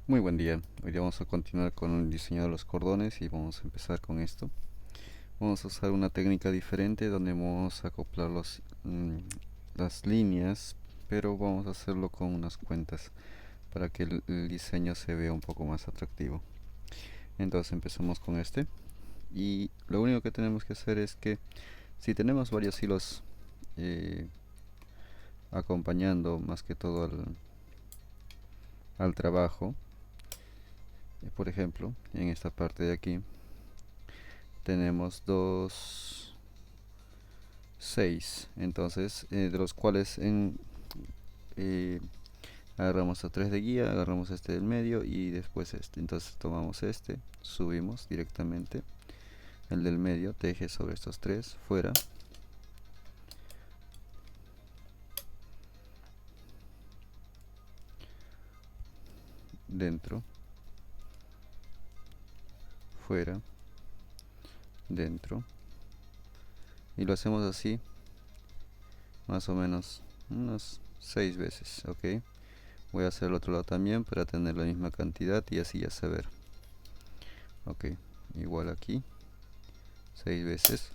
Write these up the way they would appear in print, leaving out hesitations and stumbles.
Muy buen día. Hoy día vamos a continuar con el diseño de los cordones y vamos a empezar con esto. Vamos a usar una técnica diferente donde vamos a acoplar las líneas, pero vamos a hacerlo con unas cuentas para que el diseño se vea un poco más atractivo. Entonces empezamos con este y lo único que tenemos que hacer es que si tenemos varios hilos eh, acompañando más que todo al trabajo, por ejemplo en esta parte de aquí tenemos dos 6 entonces de los cuales eh, agarramos a 3 de guía, agarramos este del medio y después este, entonces tomamos este, subimos directamente el del medio, teje sobre estos tres, fuera, dentro, fuera, dentro, y lo hacemos así más o menos unas 6 veces. Ok, voy a hacer el otro lado también para tener la misma cantidad y así ya saber. Ok, igual aquí 6 veces.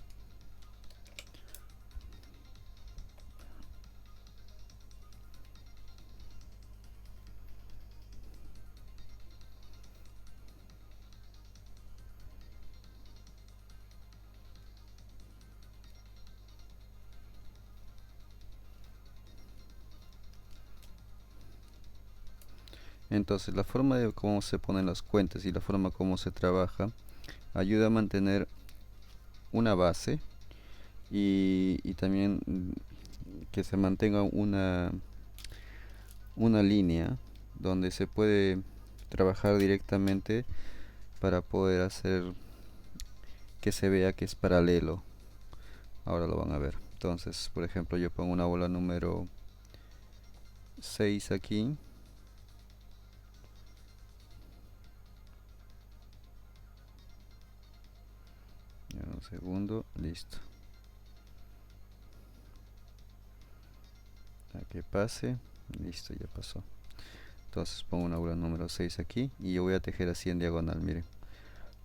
Entonces la forma de cómo se ponen las cuentas y la forma como se trabaja ayuda a mantener una base y también que se mantenga una línea donde se puede trabajar directamente para poder hacer que se vea que es paralelo. Ahora lo van a ver. Entonces, por ejemplo, yo pongo una bola número 6 aquí. Un segundo, listo. A que pase, listo, ya pasó. Entonces pongo una bola número 6 aquí y yo voy a tejer así en diagonal, miren.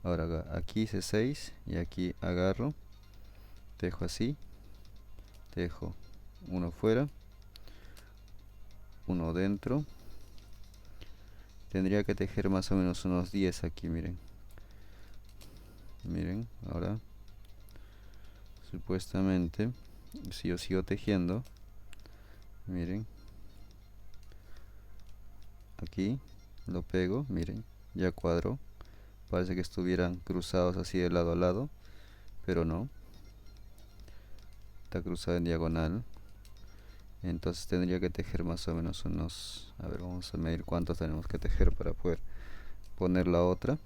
Ahora aquí hice 6 y aquí agarro, tejo así, tejo uno fuera, uno dentro. Tendría que tejer más o menos unos 10 aquí, miren. Miren, ahora supuestamente si yo sigo tejiendo, miren, aquí lo pego, miren, ya cuadro. Parece que estuvieran cruzados así de lado a lado, pero no, está cruzado en diagonal. Entonces tendría que tejer más o menos unos, a ver, vamos a medir cuántos tenemos que tejer para poder poner la otra.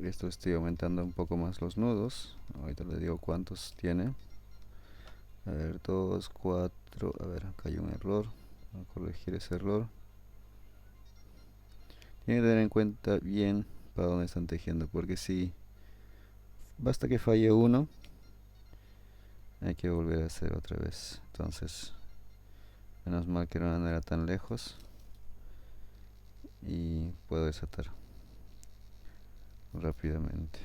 Esto estoy aumentando un poco más los nudos, ahorita les digo cuántos tiene. A ver, 2 4, a ver, acá hay un error, voy a corregir ese error. Tienen que tener en cuenta bien para dónde están tejiendo, porque si basta que falle uno, hay que volver a hacer otra vez. Entonces, menos mal que no era tan lejos y puedo desatar rápidamente.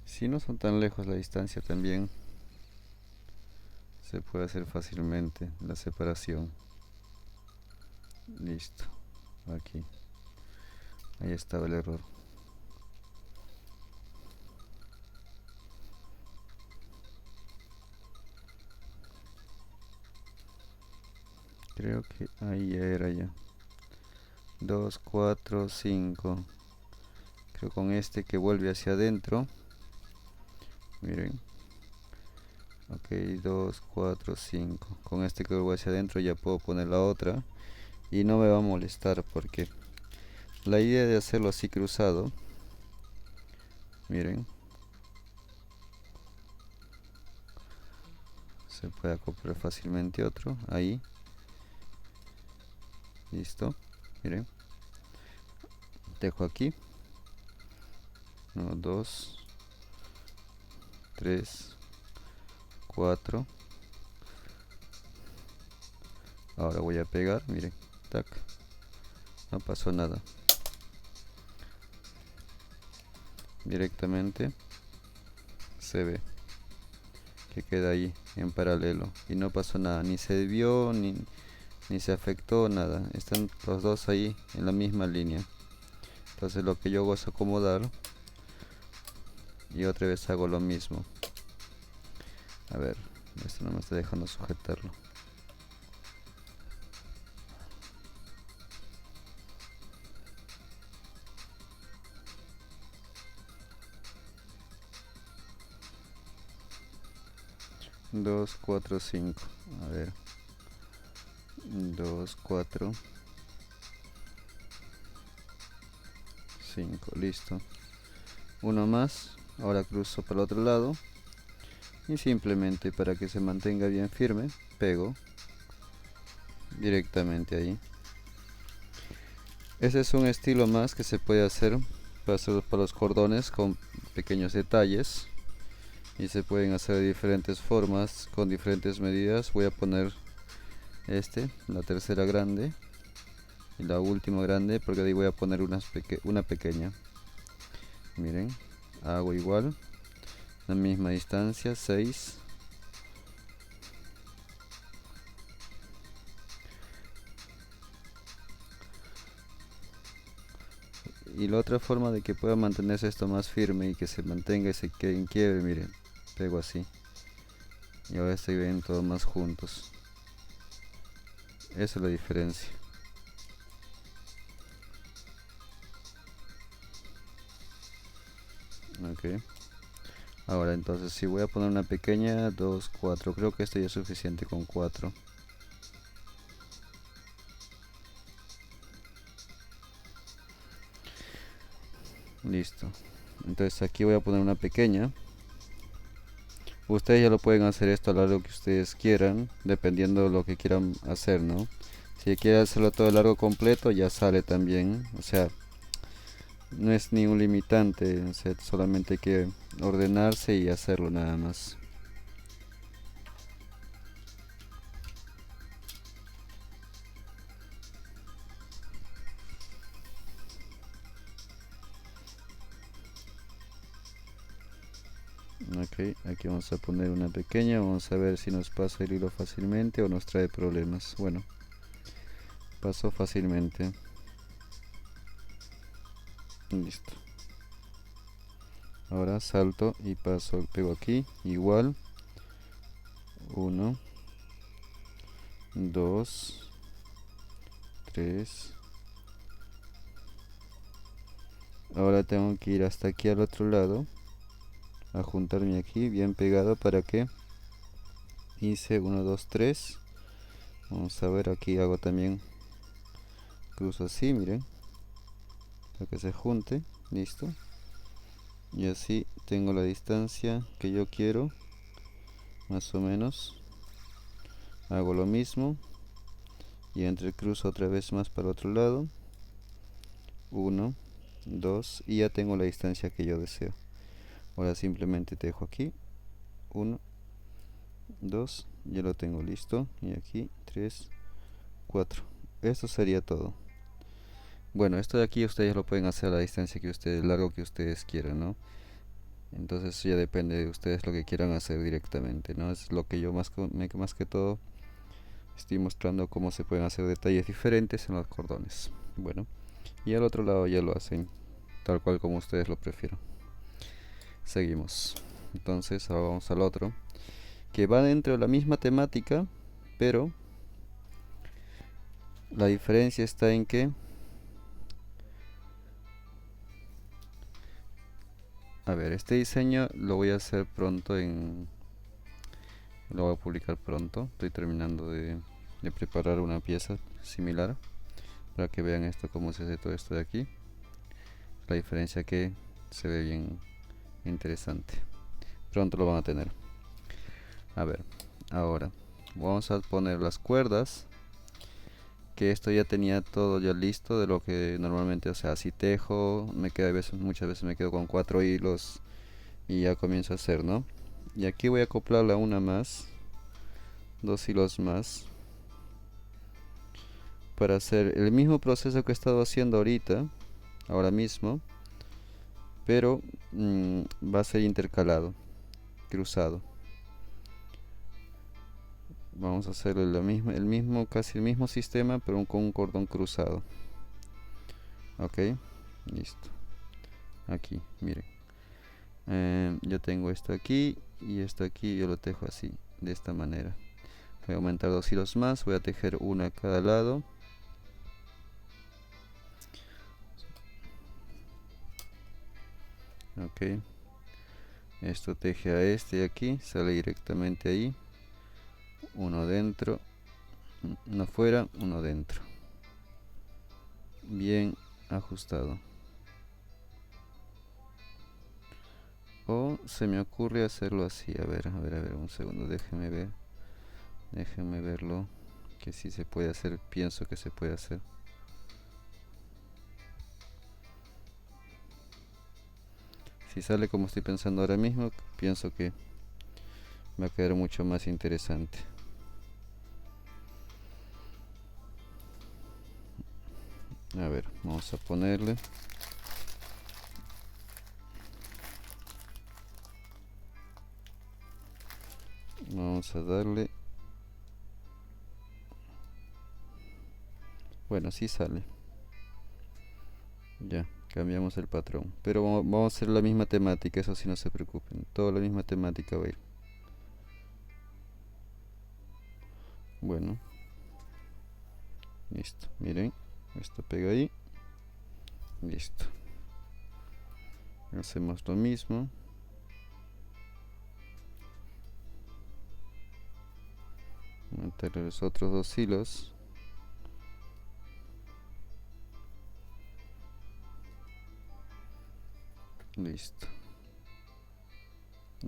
Si no son tan lejos la distancia, también se puede hacer fácilmente la separación. Listo, aquí, ahí estaba el error. Creo que ahí ya era ya. 2 4 5. Creo con este que vuelve hacia adentro. Miren. Ok, 2 4 5. Con este que vuelve hacia adentro ya puedo poner la otra. Y no me va a molestar porque la idea de hacerlo así cruzado. Miren. Se puede acoplar fácilmente otro. Ahí. Listo. Miren. Dejo aquí. 1, 2, 3, 4. Ahora voy a pegar, miren, tac, no pasó nada. Directamente se ve que queda ahí en paralelo y no pasó nada, ni se vio ni se afectó nada, están los dos ahí en la misma línea. Entonces lo que yo hago es acomodar y otra vez hago lo mismo. A ver, esto no me está dejando sujetarlo. Dos, cuatro, cinco. A ver. 2, 4, 5, listo. Uno más. Ahora cruzo para el otro lado. Y simplemente para que se mantenga bien firme, pego directamente ahí. Ese es un estilo más que se puede hacer para los cordones con pequeños detalles. Y se pueden hacer de diferentes formas, con diferentes medidas. Voy a poner la tercera grande y la última grande, porque de ahí voy a poner una pequeña. Miren, hago igual, la misma distancia, 6. Y la otra forma de que pueda mantenerse esto más firme y que se mantenga y se quede en quiebre, miren, pego así. Y ahora se ven todos más juntos. Esa es la diferencia. Ok. Ahora entonces si voy a poner una pequeña, 2, 4. Creo que esto ya es suficiente con 4. Listo. Entonces aquí voy a poner una pequeña. Ustedes ya lo pueden hacer esto a lo largo que ustedes quieran, dependiendo de lo que quieran hacer, ¿no? Si quieren hacerlo todo largo completo, ya sale también. O sea, no es ni un limitante, o sea, solamente hay que ordenarse y hacerlo nada más. Ok, aquí vamos a poner una pequeña, vamos a ver si nos pasa el hilo fácilmente o nos trae problemas. Bueno, pasó fácilmente. Listo. Ahora salto y paso, pego aquí, igual. 1, 2, 3. Ahora tengo que ir hasta aquí al otro lado, a juntarme aquí bien pegado para que hice 1, 2, 3. Vamos a ver, aquí hago también, cruzo así, miren, para que se junte, listo. Y así tengo la distancia que yo quiero, más o menos. Hago lo mismo y entrecruzo otra vez más para el otro lado. 1, 2 y ya tengo la distancia que yo deseo. Ahora simplemente te dejo aquí. 1, 2, ya lo tengo listo. Y aquí 3, 4. Esto sería todo. Bueno, esto de aquí ustedes lo pueden hacer a la distancia que ustedes, largo que ustedes quieran, ¿no? Entonces ya depende de ustedes lo que quieran hacer directamente, ¿no? Es lo que yo más que todo estoy mostrando, cómo se pueden hacer detalles diferentes en los cordones. Bueno, y al otro lado ya lo hacen tal cual como ustedes lo prefieran. Seguimos. Entonces ahora vamos al otro, que va dentro de la misma temática, pero la diferencia está en que, a ver, este diseño lo voy a hacer pronto lo voy a publicar pronto. Estoy terminando de preparar una pieza similar para que vean esto, cómo se hace todo esto de aquí. La diferencia que se ve bien interesante. Pronto lo van a tener. A ver, ahora vamos a poner las cuerdas, que esto ya tenía todo ya listo de lo que normalmente, o sea, si tejo, muchas veces me quedo con 4 hilos y ya comienzo a hacer, ¿no? Y aquí voy a acoplarla una más, 2 hilos más, para hacer el mismo proceso que he estado haciendo ahora mismo, pero va a ser intercalado, cruzado. Vamos a hacer casi el mismo sistema, pero con un cordón cruzado. Ok, listo. Aquí, miren. Yo tengo esto aquí y esto aquí, yo lo tejo así, de esta manera. Voy a aumentar 2 hilos más, voy a tejer una a cada lado. Ok, esto teje a este de aquí, sale directamente ahí. Uno dentro, uno fuera, uno dentro. Bien ajustado. O se me ocurre hacerlo así. A ver, un segundo, déjenme verlo. Que si se puede hacer, pienso que se puede hacer. Si sale como estoy pensando ahora mismo, pienso que va a quedar mucho más interesante. A ver, vamos a ponerle. Vamos a darle. Bueno, sí sale. Ya, cambiamos el patrón. Pero vamos a hacer la misma temática, eso sí, no se preocupen. Toda la misma temática va a ir. Bueno. Listo, miren. Esto pega ahí. Listo. Hacemos lo mismo. Meter los otros 2 hilos. Listo.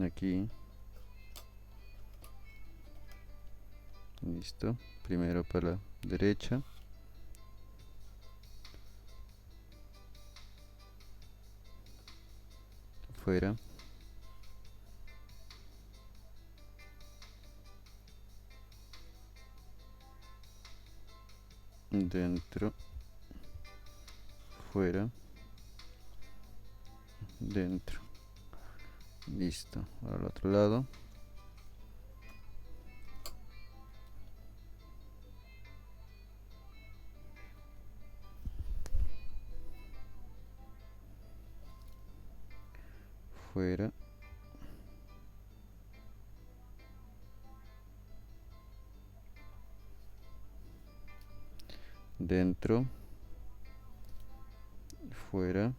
Aquí. Listo. Primero para la derecha. Fuera. Dentro. Fuera. Dentro. Listo. Ahora al otro lado. Fuera. Dentro. Fuera.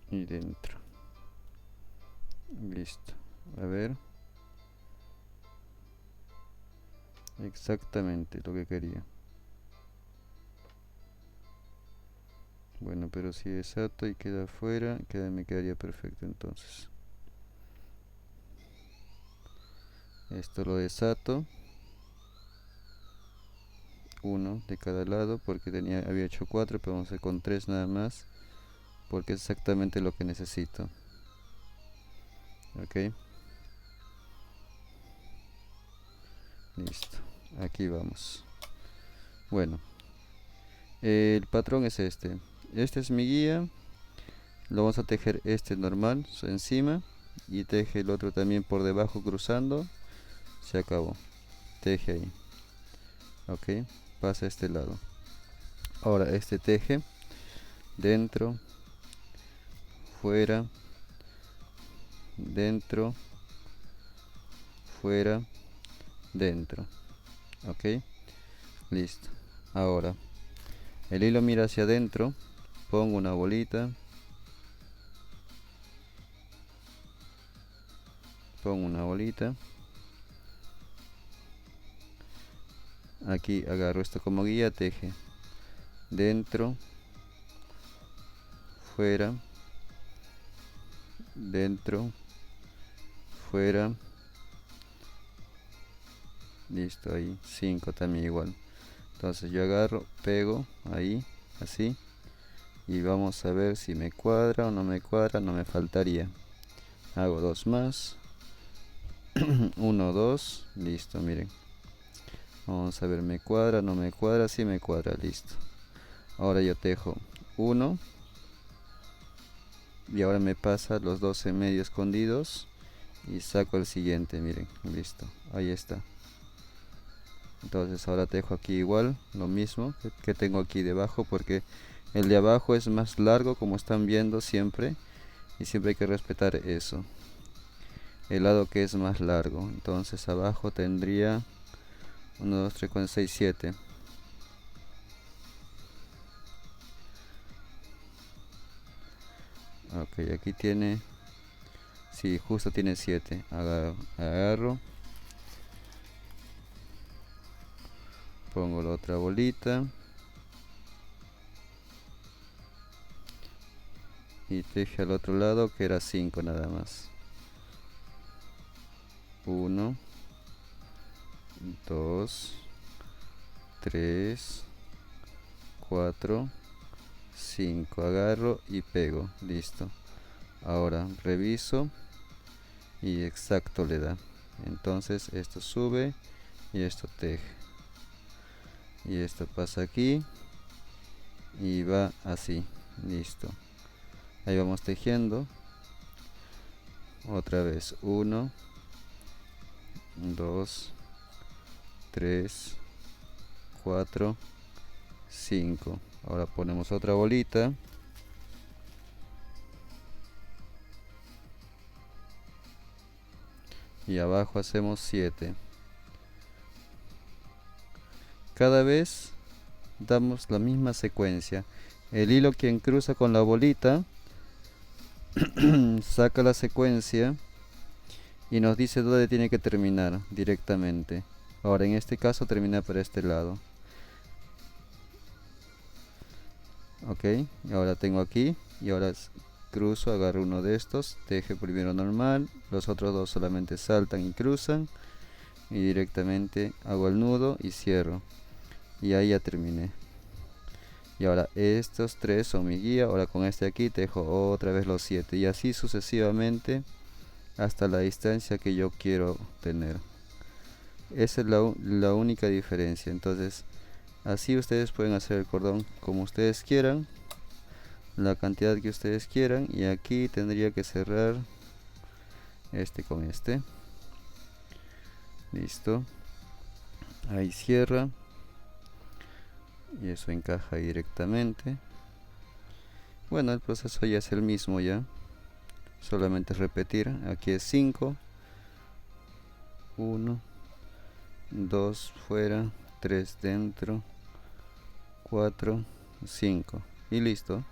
Y dentro. Listo. A ver. Exactamente lo que quería. Bueno, pero si desato y queda afuera, me quedaría perfecto entonces. Esto lo desato. Uno de cada lado porque había hecho 4, pero vamos a hacer con 3 nada más. Porque es exactamente lo que necesito. Ok. Listo. Aquí vamos. Bueno. El patrón es este. Este es mi guía. Lo vamos a tejer este normal encima. Y teje el otro también por debajo cruzando. Se acabó. Teje ahí. Ok. Pasa a este lado. Ahora este teje. Dentro. Fuera. Dentro. Fuera. Dentro. Ok. Listo. Ahora. El hilo mira hacia adentro. Pongo una bolita. Pongo una bolita. Aquí agarro esto como guía, teje dentro, fuera, dentro, fuera. Listo, ahí 5 también igual. Entonces yo agarro, pego ahí, así, y vamos a ver si me cuadra o no me cuadra. No me faltaría. Hago 2 más. 1, 2, listo, miren. Vamos a ver, me cuadra, no me cuadra, sí me cuadra, listo. Ahora yo tejo uno y ahora me pasa los dos en medio escondidos y saco el siguiente, miren, listo, ahí está. Entonces ahora tejo aquí igual lo mismo que tengo aquí debajo, porque el de abajo es más largo, como están viendo siempre, y siempre hay que respetar eso, el lado que es más largo. Entonces abajo tendría 1 2 3 4 6 7. Ok, aquí tiene, sí, justo tiene 7. Agarro, pongo la otra bolita y teje al otro lado, que era 5 nada más. 1 2 3 4 5. Agarro y pego, listo. Ahora reviso y exacto le da. Entonces esto sube y esto teje, y esto pasa aquí y va así, listo. Ahí vamos tejiendo otra vez. 1 2 3 4 5. Ahora ponemos otra bolita y abajo hacemos 7. Cada vez damos la misma secuencia. El hilo quien cruza con la bolita saca la secuencia y nos dice dónde tiene que terminar directamente. Ahora en este caso termina por este lado. Ok, y ahora tengo aquí y ahora cruzo, agarro uno de estos, teje primero normal, los otros dos solamente saltan y cruzan, y directamente hago el nudo y cierro, y ahí ya terminé. Y ahora estos tres son mi guía. Ahora con este aquí tejo otra vez los 7 y así sucesivamente hasta la distancia que yo quiero tener. Esa es la única diferencia. Entonces así ustedes pueden hacer el cordón como ustedes quieran, la cantidad que ustedes quieran, y aquí tendría que cerrar este con este, listo, ahí cierra y eso encaja directamente. Bueno, el proceso ya es el mismo, ya solamente repetir. Aquí es 5, 1 2 fuera, 3 dentro, 4 5 y listo.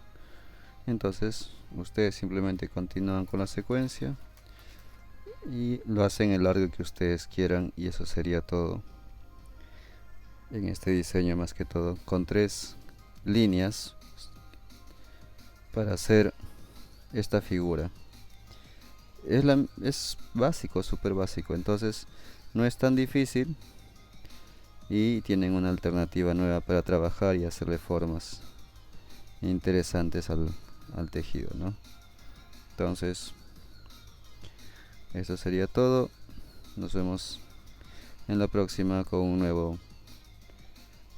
Entonces ustedes simplemente continúan con la secuencia y lo hacen el largo que ustedes quieran, y eso sería todo en este diseño, más que todo con 3 líneas para hacer esta figura. Es básico, súper básico, entonces no es tan difícil y tienen una alternativa nueva para trabajar y hacerle formas interesantes al tejido, ¿no? Entonces eso sería todo. Nos vemos en la próxima con un nuevo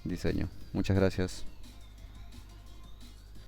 diseño. Muchas gracias.